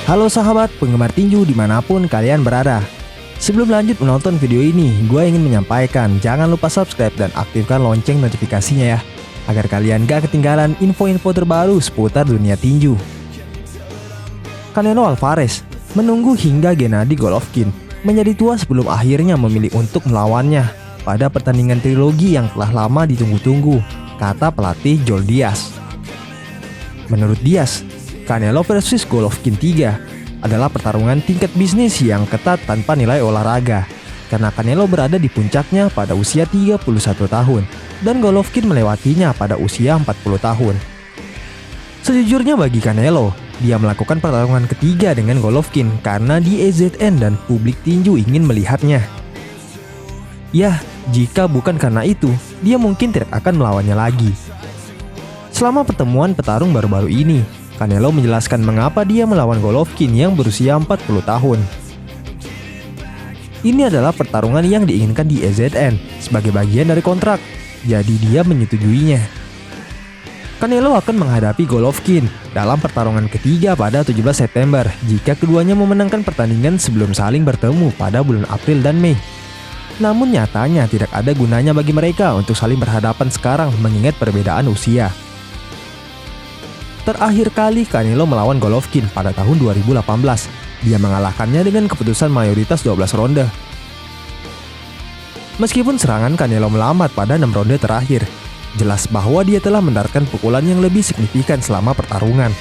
Halo sahabat penggemar tinju dimanapun kalian berada. Sebelum lanjut menonton video ini, gue ingin menyampaikan jangan lupa subscribe dan aktifkan lonceng notifikasinya ya, agar kalian gak ketinggalan info-info terbaru seputar dunia tinju. Canelo Alvarez menunggu hingga Gennady Golovkin menjadi tua sebelum akhirnya memilih untuk melawannya pada pertandingan trilogi yang telah lama ditunggu-tunggu, kata pelatih Joel Diaz. Menurut Diaz, Canelo versus Golovkin 3 adalah pertarungan tingkat bisnis yang ketat tanpa nilai olahraga, karena Canelo berada di puncaknya pada usia 31 tahun dan Golovkin melewatinya pada usia 40 tahun. Sejujurnya bagi Canelo, dia melakukan pertarungan ketiga dengan Golovkin karena di EZN dan publik tinju ingin melihatnya. Ya, jika bukan karena itu, dia mungkin tidak akan melawannya lagi. Selama pertemuan petarung baru-baru ini, Canelo menjelaskan mengapa dia melawan Golovkin yang berusia 40 tahun. Ini adalah pertarungan yang diinginkan di EZN sebagai bagian dari kontrak, jadi dia menyetujuinya. Canelo akan menghadapi Golovkin dalam pertarungan ketiga pada 17 September jika keduanya memenangkan pertandingan sebelum saling bertemu pada bulan April dan Mei. Namun nyatanya tidak ada gunanya bagi mereka untuk saling berhadapan sekarang mengingat perbedaan usia. Terakhir kali Canelo melawan Golovkin pada tahun 2018. Dia mengalahkannya dengan keputusan mayoritas 12 ronde. Meskipun serangan Canelo melambat pada 6 ronde terakhir, jelas bahwa dia telah mendaratkan pukulan yang lebih signifikan selama pertarungan.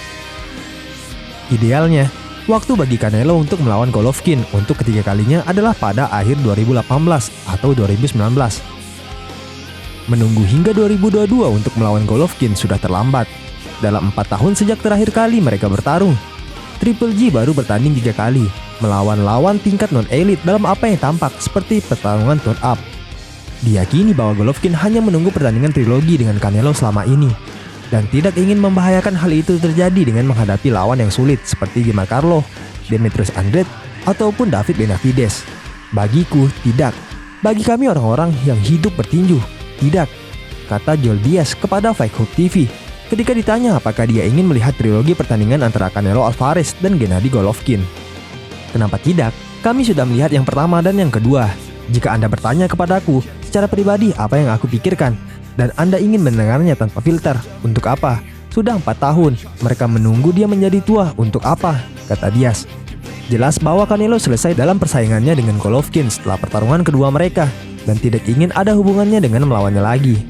Idealnya, waktu bagi Canelo untuk melawan Golovkin untuk ketiga kalinya adalah pada akhir 2018 atau 2019. Menunggu hingga 2022 untuk melawan Golovkin sudah terlambat. Dalam 4 tahun sejak terakhir kali mereka bertarung, Triple G baru bertanding 3 kali, melawan lawan tingkat non-elite dalam apa yang tampak seperti pertarungan turn up. Diyakini bahwa Golovkin hanya menunggu pertandingan trilogi dengan Canelo selama ini, dan tidak ingin membahayakan hal itu terjadi dengan menghadapi lawan yang sulit seperti Giancarlo, Demetrius Andrade, ataupun David Benavidez. Bagiku, tidak. Bagi kami orang-orang yang hidup bertinju, tidak, kata Joel Diaz kepada Fight Hub TV. Ketika ditanya apakah dia ingin melihat trilogi pertandingan antara Canelo Alvarez dan Gennady Golovkin. Kenapa tidak? Kami sudah melihat yang pertama dan yang kedua. Jika Anda bertanya kepadaku secara pribadi apa yang aku pikirkan, dan Anda ingin mendengarnya tanpa filter, untuk apa? Sudah 4 tahun, mereka menunggu dia menjadi tua, untuk apa? Kata Diaz. Jelas bahwa Canelo selesai dalam persaingannya dengan Golovkin setelah pertarungan kedua mereka, dan tidak ingin ada hubungannya dengan melawannya lagi.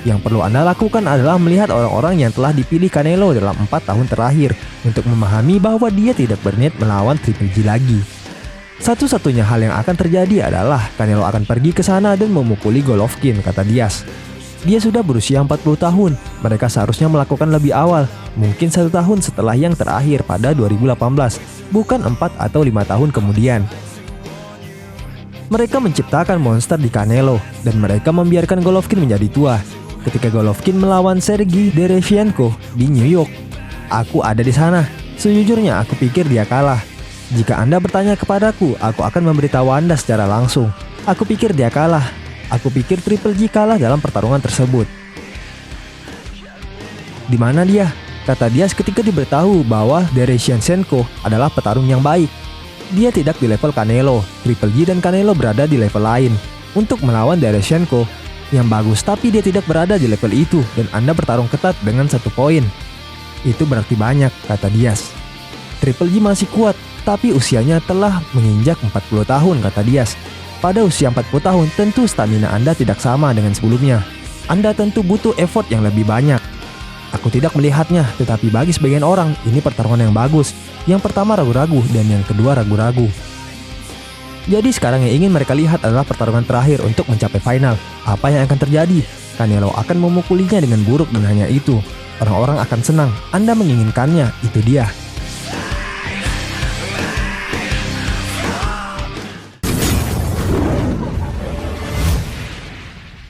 Yang perlu Anda lakukan adalah melihat orang-orang yang telah dipilih Canelo dalam 4 tahun terakhir untuk memahami bahwa dia tidak berniat melawan Triple G lagi. Satu-satunya hal yang akan terjadi adalah Canelo akan pergi ke sana dan memukuli Golovkin, kata Diaz. Dia sudah berusia 40 tahun, mereka seharusnya melakukan lebih awal, mungkin 1 tahun setelah yang terakhir pada 2018, bukan 4 atau 5 tahun kemudian. Mereka menciptakan monster di Canelo, dan mereka membiarkan Golovkin menjadi tua. Ketika Golovkin melawan Sergey Derevyanko di New York, aku ada di sana. Sejujurnya aku pikir dia kalah. Jika Anda bertanya kepadaku, aku akan memberitahu Anda secara langsung. Aku pikir dia kalah. Aku pikir Triple G kalah dalam pertarungan tersebut. Di mana dia? Kata Diaz ketika diberitahu bahwa Derevyanko adalah petarung yang baik. Dia tidak di level Canelo. Triple G dan Canelo berada di level lain. Untuk melawan Derevyanko yang bagus, tapi dia tidak berada di level itu, dan Anda bertarung ketat dengan 1 poin. Itu berarti banyak, kata Diaz. Triple G masih kuat, tapi usianya telah menginjak 40 tahun, kata Diaz. Pada usia 40 tahun, tentu stamina Anda tidak sama dengan sebelumnya. Anda tentu butuh effort yang lebih banyak. Aku tidak melihatnya, tetapi bagi sebagian orang, ini pertarungan yang bagus. Yang pertama ragu-ragu, dan yang kedua ragu-ragu. Jadi sekarang yang ingin mereka lihat adalah pertarungan terakhir untuk mencapai final. Apa yang akan terjadi? Canelo akan memukulinya dengan buruk, dan hanya itu. Orang-orang akan senang. Anda menginginkannya, itu dia.